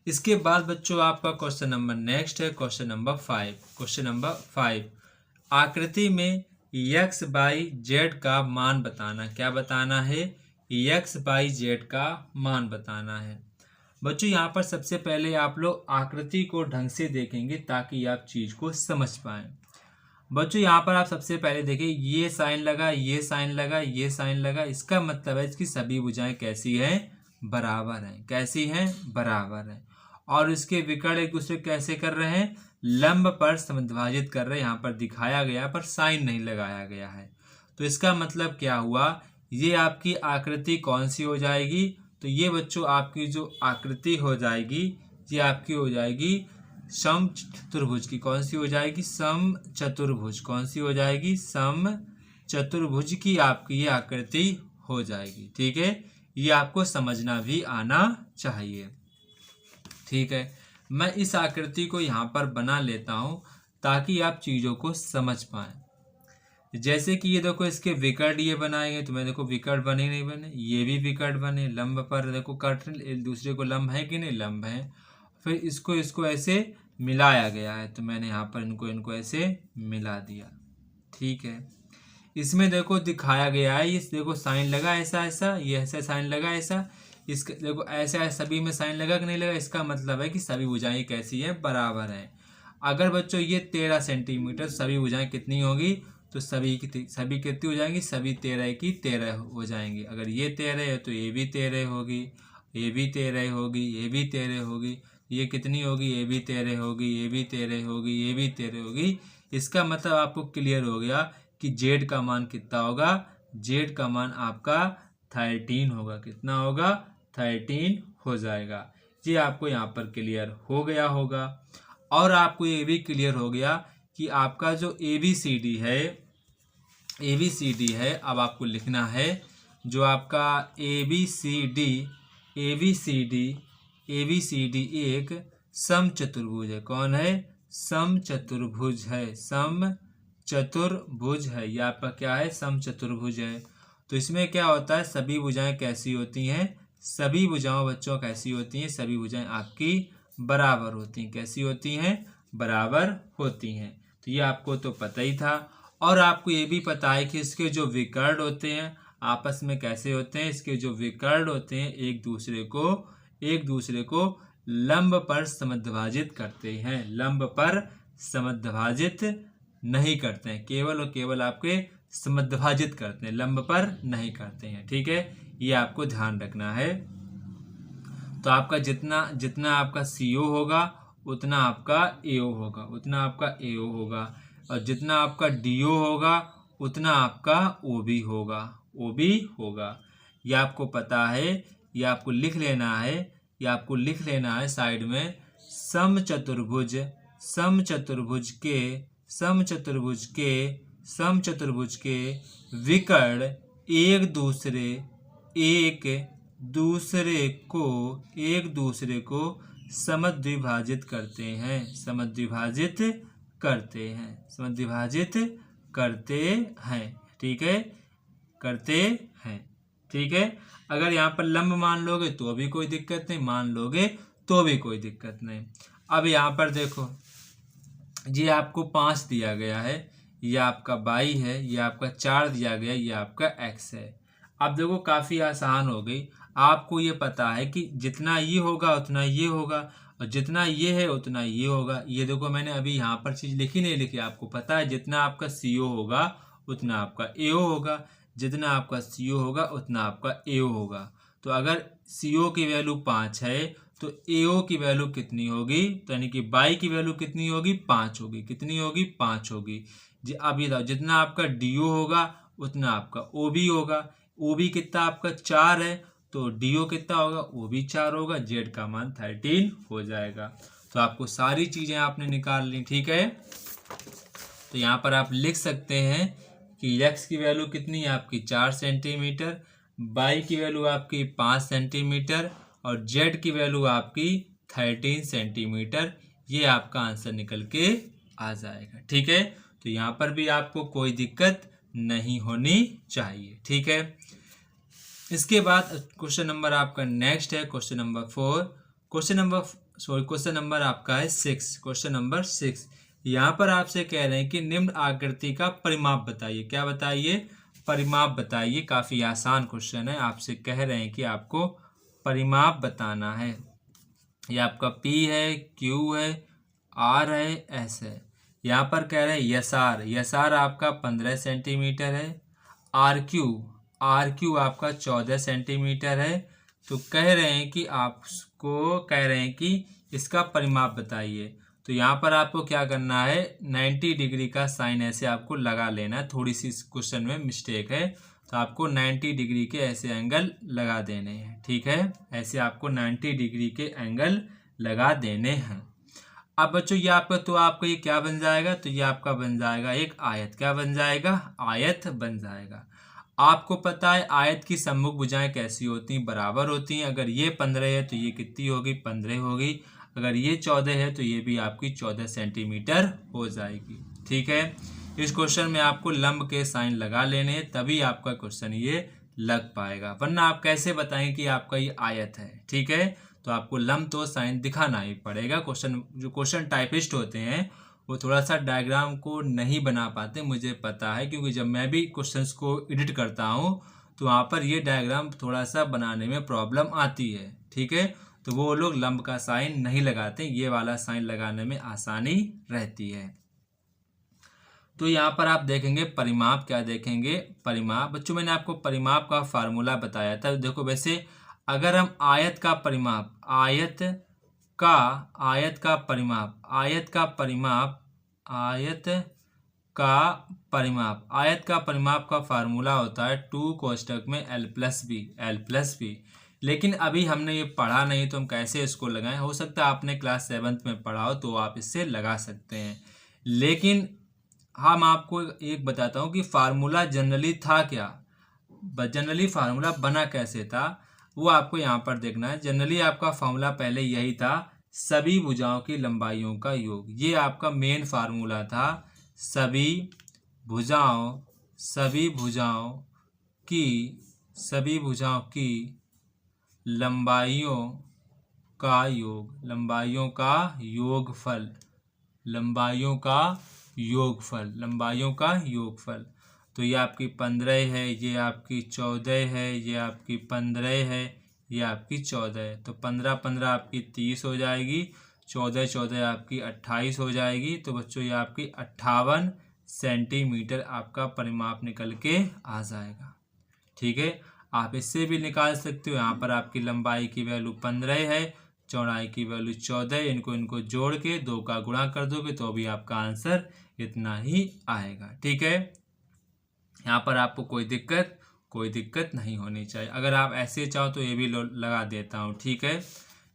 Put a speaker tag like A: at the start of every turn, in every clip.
A: इसके बाद बच्चों आपका क्वेश्चन नंबर नेक्स्ट है क्वेश्चन नंबर 5। क्वेश्चन नंबर 5, आकृति में एक्स बाई जेड का मान बताना। क्या बताना है? एक्स बाई जेड का मान बताना है। बच्चों यहाँ पर सबसे पहले आप लोग आकृति को ढंग से देखेंगे ताकि आप चीज को समझ पाएं। बच्चों यहाँ पर आप सबसे पहले देखिए, ये साइन लगा, ये साइन लगा, ये साइन लगा, इसका मतलब है इसकी सभी भुजाएं कैसी हैं? बराबर हैं। कैसी हैं? बराबर हैं। और इसके विकर्ण एक दूसरे कैसे कर रहे हैं? लंब पर समद्विभाजित कर रहे हैं। यहाँ पर दिखाया गया पर साइन नहीं लगाया गया है। तो इसका मतलब क्या हुआ? ये आपकी आकृति कौन सी हो जाएगी? तो ये बच्चों आपकी जो आकृति हो जाएगी, ये आपकी हो जाएगी सम चतुर्भुज की। कौन सी हो जाएगी? सम चतुर्भुज। कौन सी हो जाएगी? सम चतुर्भुज की आपकी ये आकृति हो जाएगी। ठीक है, ये आपको समझना भी आना चाहिए। ठीक है, मैं इस आकृति को यहाँ पर बना लेता हूँ ताकि आप चीजों को समझ पाए। जैसे कि ये देखो, इसके विकर्ण ये बनाए गए, तो मैं देखो विकर्ण बने नहीं बने, ये भी विकर्ण बने, लंब पर देखो कट एक दूसरे को लंब है कि नहीं? लंब है। फिर इसको ऐसे मिलाया गया है, तो मैंने यहाँ पर इनको ऐसे मिला दिया। ठीक है, इसमें देखो दिखाया गया है, इस देखो साइन लगा ऐसा ऐसा, ये ऐसा साइन लगा ऐसा, इसके देखो ऐसा सभी में साइन लगा कि नहीं लगा। इसका मतलब है कि सभी भुजाएं कैसी है? बराबर है। अगर बच्चों ये 13 सेंटीमीटर, सभी भुजाएं कितनी होगी? तो सभी कितनी हो जाएंगी? सभी 13 की 13 हो जाएंगी। अगर ये 13 है तो ये भी 13 होगी, ये भी 13 होगी, ये भी 13 होगी, ये कितनी होगी? ये भी 13 होगी, ये भी 13 होगी, ये भी 13 होगी। इसका मतलब आपको क्लियर हो गया कि जेड का मान कितना होगा? जेड का मान आपका 13 होगा। कितना होगा? 13 हो जाएगा। ये आपको यहाँ पर क्लियर हो गया होगा। और आपको ये भी क्लियर हो गया कि आपका जो ABCD है, अब आपको लिखना है जो आपका ABCD एक सम चतुर्भुज है। कौन है? सम चतुर्भुज है। सम चतुर्भुज है। यह आपका क्या है? सम चतुर्भुज है। तो इसमें क्या होता है? सभी भुजाएं कैसी होती हैं? सभी भुजाओं बच्चों कैसी होती हैं? सभी भुजाएं आपकी बराबर होती हैं। कैसी होती हैं? बराबर होती हैं। तो ये आपको तो पता ही था। और आपको ये भी पता है कि इसके जो विकर्ण होते हैं आपस में कैसे होते हैं? इसके जो विकर्ण होते हैं एक दूसरे को लंब पर समद्विभाजित करते हैं। लंब पर समद्विभाजित नहीं करते हैं, केवल और केवल आपके समद्विभाजित करते हैं, लंब पर नहीं करते हैं। ठीक है, ये आपको ध्यान रखना है। तो आपका जितना आपका CO होगा उतना आपका AO होगा, उतना आपका AO होगा। और जितना आपका DO होगा उतना आपका OB होगा। ये आपको पता है, ये आपको लिख लेना है साइड में। सम चतुर्भुज के विकर्ण एक दूसरे को समद्विभाजित करते हैं। ठीक है, करते हैं। ठीक है, अगर यहाँ पर लंब मान लोगे तो भी कोई दिक्कत नहीं, मान लोगे तो भी कोई दिक्कत नहीं। अब यहाँ पर देखो, ये आपको 5 दिया गया है, ये आपका y है, ये आपका 4 दिया गया, ये आपका x है। अब देखो काफी आसान हो गई। आपको ये पता है कि जितना ये होगा उतना ये होगा, और जितना ये है उतना ये होगा। ये देखो मैंने अभी यहाँ पर चीज लिखी नहीं लिखी, आपको पता है जितना आपका CO होगा उतना आपका AO होगा, जितना आपका CO होगा उतना आपका AO होगा। तो अगर CO की वैल्यू 5 है तो AO की वैल्यू कितनी होगी? तो यानी कि y की वैल्यू कितनी होगी? 5 होगी। कितनी होगी? 5 होगी। अब ये जितना आपका DO होगा उतना आपका OB होगा। OB कितना आपका 4 है तो DO कितना होगा? OB 4 होगा। Z का मान 13 हो जाएगा। तो आपको सारी चीजें आपने निकाल ली। ठीक है, तो यहाँ पर आप लिख सकते हैं कि x की वैल्यू कितनी है आपकी? 4 सेंटीमीटर, y की वैल्यू आपकी 5 सेंटीमीटर और z की वैल्यू आपकी 13 सेंटीमीटर। ये आपका आंसर निकल के आ जाएगा। ठीक है, तो यहाँ पर भी आपको कोई दिक्कत नहीं होनी चाहिए। ठीक है, इसके बाद क्वेश्चन नंबर आपका नेक्स्ट है question number 4। Question number sorry question number आपका है 6, क्वेश्चन नंबर 6। यहाँ पर आपसे कह रहे हैं कि निम्न आकृति का परिमाप बताइए। क्या बताइए? परिमाप बताइए। काफी आसान क्वेश्चन है। आपसे कह रहे हैं कि आपको परिमाप बताना है। ये आपका P है, Q है, R है, S है। यहाँ पर कह रहे हैं यसार आपका 15 सेंटीमीटर है। आर क्यू आपका 14 सेंटीमीटर है। तो कह रहे हैं कि आपको कह रहे हैं कि इसका परिमाप बताइए। तो यहाँ पर आपको क्या करना है, 90 डिग्री का साइन ऐसे आपको लगा लेना है। थोड़ी सी क्वेश्चन में मिस्टेक है, तो आपको 90 डिग्री के ऐसे एंगल लगा देने हैं। ठीक है, ऐसे आपको 90 डिग्री के एंगल लगा देने हैं। अब बच्चों ये आपका ये क्या बन जाएगा, तो ये आपका बन जाएगा एक आयत। क्या बन जाएगा? आयत बन जाएगा। आपको पता है आयत की सम्मुख भुजाएं कैसी होती हैं? बराबर होती हैं। अगर ये 15 है तो ये कितनी होगी? 15 होगी। अगर ये 14 है तो ये भी आपकी 14 सेंटीमीटर हो जाएगी। ठीक है, इस क्वेश्चन में आपको लंब के साइन लगा लेने हैं, तभी आपका क्वेश्चन ये लग पाएगा, वरना आप कैसे बताएं कि आपका ये आयत है। ठीक है, तो आपको लंब तो साइन दिखाना ही पड़ेगा। जो क्वेश्चन टाइपिस्ट होते हैं वो थोड़ा सा डायग्राम को नहीं बना पाते, मुझे पता है, क्योंकि जब मैं भी क्वेश्चंस को एडिट करता हूँ तो वहाँ पर ये डायग्राम थोड़ा सा बनाने में प्रॉब्लम आती है। ठीक है, तो वो लोग लंब का साइन नहीं लगाते, ये वाला साइन लगाने में आसानी रहती है। तो यहाँ पर आप देखेंगे परिमाप। क्या देखेंगे? परिमाप। बच्चों मैंने आपको परिमाप का फार्मूला बताया था। देखो वैसे अगर हम आयत का परिमाप का फार्मूला होता है 2 कोष्टक में L प्लस बी। लेकिन अभी हमने ये पढ़ा नहीं तो हम कैसे इसको लगाएं? हो सकता है आपने क्लास 7th में पढ़ा हो तो आप इससे लगा सकते हैं। लेकिन हम आपको एक बताता हूँ कि फार्मूला जनरली था क्या, जनरली फार्मूला बना कैसे था, वो आपको यहाँ पर देखना है। जनरली आपका फार्मूला पहले यही था, सभी भुजाओं की लंबाइयों का योग। ये आपका मेन फार्मूला था, सभी भुजाओं की लंबाइयों का योगफल। तो ये आपकी 15 है, ये आपकी 14 है, ये आपकी 15 है, ये आपकी 14 है। तो 15 आपकी 30 हो जाएगी, 14 आपकी 28 हो जाएगी। तो बच्चों ये आपकी 58 सेंटीमीटर आपका परिमाप निकल के आ जाएगा। ठीक है, आप इससे भी निकाल सकते हो। यहाँ पर आपकी लंबाई की वैल्यू 15 है, चौड़ाई की वैल्यू 14 है। इनको जोड़ के 2 का गुणा कर दोगे तो भी आपका आंसर इतना ही आएगा। ठीक है, यहाँ पर आपको कोई दिक्कत नहीं होनी चाहिए। अगर आप ऐसे चाहो तो ये भी लगा देता हूँ। ठीक है,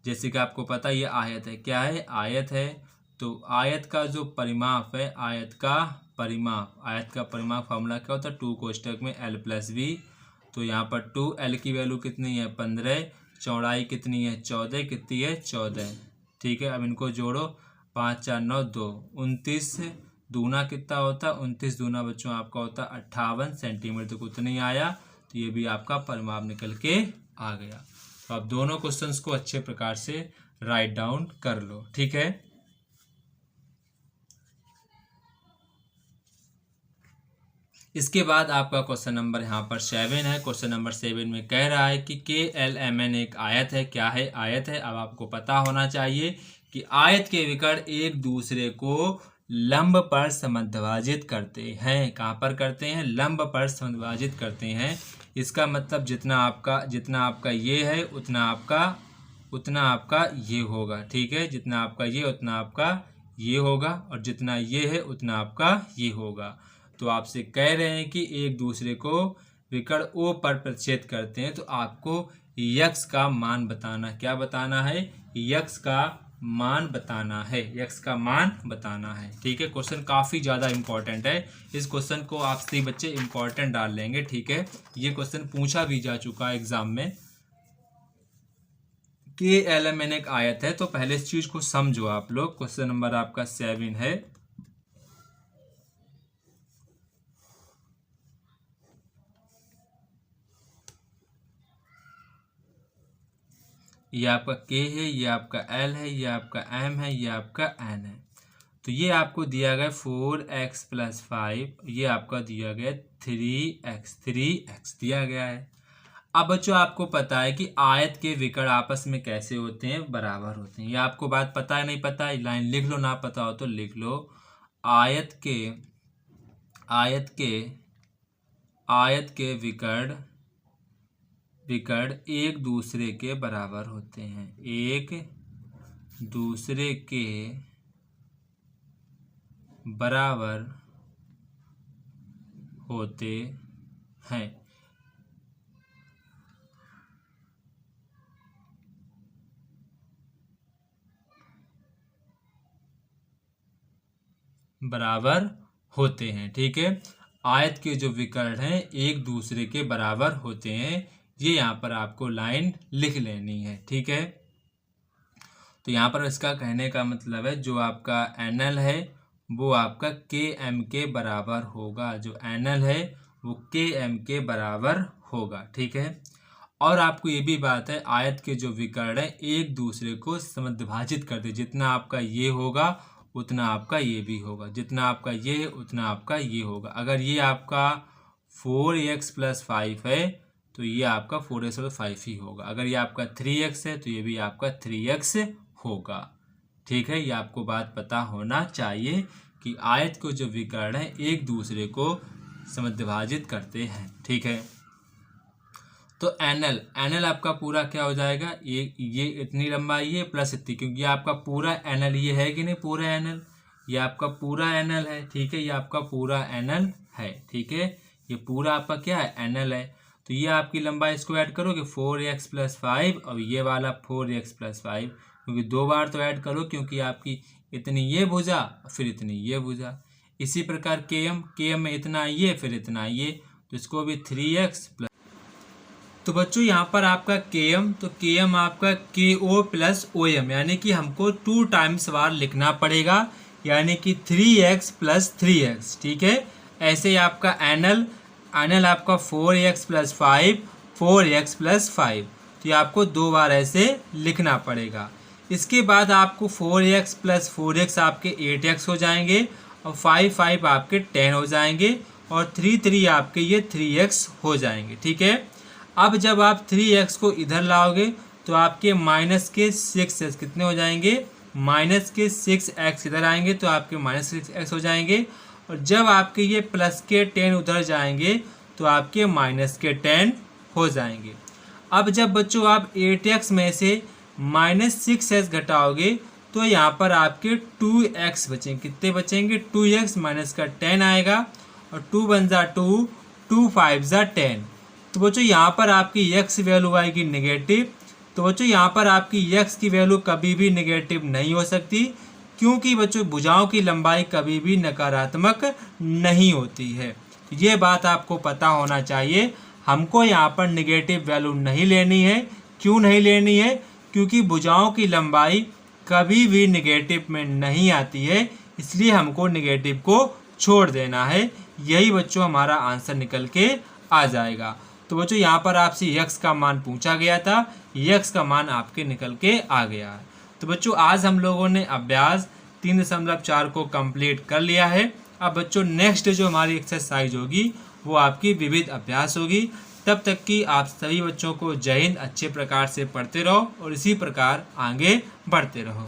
A: जैसे कि आपको पता ये आयत है। क्या है? आयत है। तो आयत का जो परिमाप है, आयत का परिमाप फार्मूला क्या होता है? 2 कोष्टक में L प्लस बी। तो यहाँ पर 2L की वैल्यू कितनी है? 15। चौड़ाई कितनी है? 14। कितनी है? 14। ठीक है, अब इनको जोड़ो, 5 4 9 2 29। दूना कितना होता है? 29 दूना बच्चों आपका होता है 58 सेंटीमीटर। तो उतना ही आया, तो ये भी आपका परिमाप निकल के आ गया। तो आप दोनों क्वेश्चंस को अच्छे प्रकार से राइट डाउन कर लो। ठीक है, इसके बाद आपका क्वेश्चन नंबर यहाँ पर 7 है। क्वेश्चन नंबर 7 में कह रहा है कि KLMN एक आयत है। क्या है? आयत है। अब आपको पता होना चाहिए कि आयत के विकर्ण एक दूसरे को लंब पर समद्विभाजित करते हैं। कहाँ पर करते हैं? लंब पर समद्विभाजित करते हैं। इसका मतलब जितना आपका ये है उतना आपका ये होगा। ठीक है, जितना आपका ये उतना आपका ये होगा, और जितना ये है उतना आपका ये होगा। तो आपसे कह रहे हैं कि एक दूसरे को विकर्ण O पर प्रतिच्छेद करते हैं, तो आपको यक्स का मान बताना। क्या बताना है? यक्स का मान बताना है। ठीक है, क्वेश्चन काफ़ी ज़्यादा इंपॉर्टेंट है। इस क्वेश्चन को आप सभी बच्चे इंपॉर्टेंट डाल लेंगे। ठीक है, ये क्वेश्चन पूछा भी जा चुका है एग्जाम में। KLMN एक आयत है, तो पहले इस चीज को समझो आप लोग। क्वेश्चन नंबर आपका 7 है। ये आपका k है, ये आपका l है, ये आपका m है, ये आपका n है। तो ये आपको दिया गया 4x + 5, ये आपका दिया गया 3x दिया गया है। अब बच्चों आपको पता है कि आयत के विकर्ण आपस में कैसे होते हैं, बराबर होते हैं। ये आपको बात पता है, नहीं पता है लाइन लिख लो, ना पता हो तो लिख लो। आयत के विकर्ण एक दूसरे के बराबर होते हैं, एक दूसरे के बराबर होते हैं। बराबर होते हैं, ठीक है। आयत के जो विकर्ण हैं एक दूसरे के बराबर होते हैं, ये यहाँ पर आपको लाइन लिख लेनी है, ठीक है। तो यहाँ पर इसका कहने का मतलब है जो आपका एनएल है वो आपका के एम के बराबर होगा, जो एनएल है वो के एम के बराबर होगा, ठीक है। और आपको ये भी बात है आयत के जो विकर्ण है एक दूसरे को समद्विभाजित कर दे, जितना आपका ये होगा उतना आपका ये भी होगा, जितना आपका ये है उतना आपका ये होगा। अगर ये आपका 4x + 5 है तो ये आपका 4x + 5 ही होगा। अगर ये आपका 3x है तो ये भी आपका 3x होगा, ठीक है। ये आपको बात पता होना चाहिए कि आयत को जो विकर्ण है एक दूसरे को समद्विभाजित करते हैं, ठीक है। तो एनएल आपका पूरा क्या हो जाएगा, ये इतनी लंबाई है प्लस इतनी, क्योंकि आपका पूरा एनएल ये है कि नहीं, पूरा एनएल ये आपका पूरा एनएल है, ठीक है। ये आपका पूरा एनएल है, ठीक है। ये पूरा आपका क्या है, एनएल है। तो ये आपकी लंबाई, इसको ऐड करोगे 4x + 5 और ये वाला 4x + 5, क्योंकि दो बार तो ऐड करो, क्योंकि आपकी इतनी ये भुजा फिर इतनी ये भुजा। इसी प्रकार के एम में इतना ये फिर इतना ये, तो इसको भी 3x + तो बच्चों यहाँ पर आपका KM, तो KM आपका KO + OM, यानी कि हमको 2 टाइम्स बार लिखना पड़ेगा, यानी कि 3x + 3x, ठीक है। ऐसे ही आपका एनएल आपका 4x + 5, 4x + 5, तो ये आपको 2 बार ऐसे लिखना पड़ेगा। इसके बाद आपको 4x + 4x आपके 8x हो जाएंगे और 5 आपके 10 हो जाएंगे और 3 आपके ये 3x हो जाएंगे, ठीक है। अब जब आप 3x को इधर लाओगे तो आपके -6x कितने हो जाएंगे, -6x इधर आएंगे तो आपके -6x हो जाएंगे। और जब आपके ये +10 उधर जाएंगे तो आपके -10 हो जाएंगे। अब जब बच्चों आप 8x में से -6x घटाओगे तो यहाँ पर आपके 2x बचेंगे, कितने बचेंगे, 2x -10 आएगा और 2 बन जा 2, 2 5 जा 10। तो बच्चों यहाँ पर आपकी x वैल्यू आएगी नेगेटिव। तो बच्चों यहाँ पर आपकी x की वैल्यू कभी भी नेगेटिव नहीं हो सकती, क्योंकि बच्चों भुजाओं की लंबाई कभी भी नकारात्मक नहीं होती है। ये बात आपको पता होना चाहिए। हमको यहाँ पर नेगेटिव वैल्यू नहीं लेनी है। क्यों नहीं लेनी है, क्योंकि भुजाओं की लंबाई कभी भी नेगेटिव में नहीं आती है, इसलिए हमको नेगेटिव को छोड़ देना है। यही बच्चों हमारा आंसर निकल के आ जाएगा। तो बच्चों यहाँ पर आपसे x का मान पूछा गया था, x का मान आपके निकल के आ गया है। तो बच्चों आज हम लोगों ने अभ्यास 3.4 को कंप्लीट कर लिया है। अब बच्चों नेक्स्ट जो हमारी एक्सरसाइज होगी वो आपकी विविध अभ्यास होगी। तब तक कि आप सभी बच्चों को जय हिंद, अच्छे प्रकार से पढ़ते रहो और इसी प्रकार आगे बढ़ते रहो।